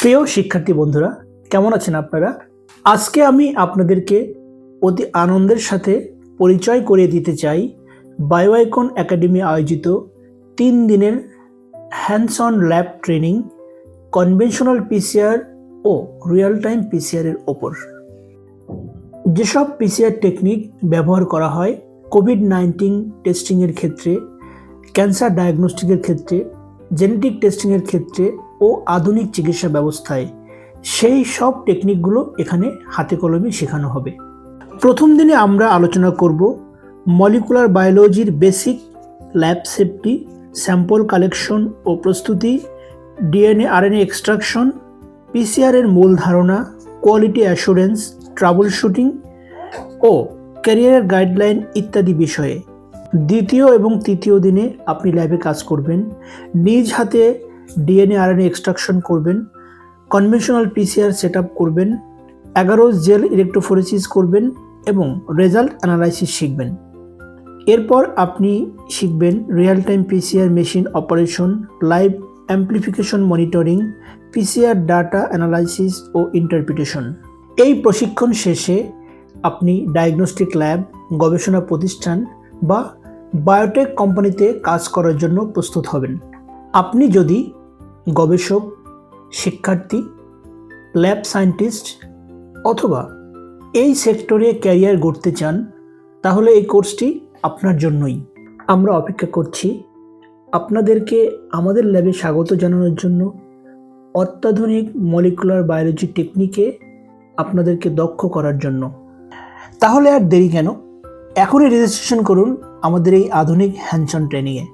প্রিয় শিক্ষার্থী বন্ধুরা, কেমন আছেন আপনারা? আজকে আমি আপনাদেরকে অতি আনন্দের সাথে পরিচয় করিয়ে দিতে চাই বায়োআইকন একাডেমি আয়োজিত 3 দিনের hands on lab training conventional PCR ও রিয়েল টাইম পিসিআর এর ওপর। যেসব পিসিআর টেকনিক ব্যবহার করা হয় কোভিড-19 টেস্টিংয়ের ক্ষেত্রে, ক্যান্সার ডায়াগনস্টিকের ক্ষেত্রে, জেনেটিক টেস্টিংয়ের ক্ষেত্রে ও আধুনিক চিকিৎসা ব্যবস্থায়, সেই সব টেকনিকগুলো এখানে হাতে কলমে শেখানো হবে। প্রথম দিনে আমরা আলোচনা করব মলিকুলার বায়োলজির basic, lab safety, sample collection ও প্রস্তুতি, ডিএনএ আরএনএ এক্সট্রাকশন, পিসিআর এর মূল ধারণা, কোয়ালিটি অ্যাসুরেন্স, ট্রাবল শুটিং ও ক্যারিয়ার গাইডলাইন ইত্যাদি বিষয়ে। দ্বিতীয় এবং তৃতীয় দিনে আপনি ল্যাবে কাজ করবেন, নিজ হাতে ডিএনএ আরএনএ এক্সট্রাকশন করবেন, কনভেনশনাল পিসিআর সেট আপ করবেন, 11 জেল ইলেকট্রোফোরেসিস করবেন এবং রেজাল্ট অ্যানালাইসিস শিখবেন। এরপর আপনি শিখবেন real time PCR machine operation, live amplification monitoring, PCR data analysis ও ইন্টারপ্রিটেশন। এই প্রশিক্ষণ শেষে আপনি ডায়াগনস্টিক ল্যাব, গবেষণা প্রতিষ্ঠান বা বায়োটেক কোম্পানিতে কাজ করার জন্য প্রস্তুত হবেন। আপনি যদি গবেষক, শিক্ষার্থী, ল্যাব সায়েন্টিস্ট অথবা এই সেক্টরে ক্যারিয়ার গড়তে চান, তাহলে এই কোর্সটি আপনার জন্যই। আমরা অপেক্ষা করছি আপনাদেরকে আমাদের ল্যাবে স্বাগত জানানোর জন্য, অত্যাধুনিক মলিকুলার বায়োলজি টেকনিকে আপনাদেরকে দক্ষ করার জন্য। তাহলে আর দেরি কেন? এখনই রেজিস্ট্রেশন করুন আমাদের এই আধুনিক হ্যান্ডস অন ট্রেনিংয়ে।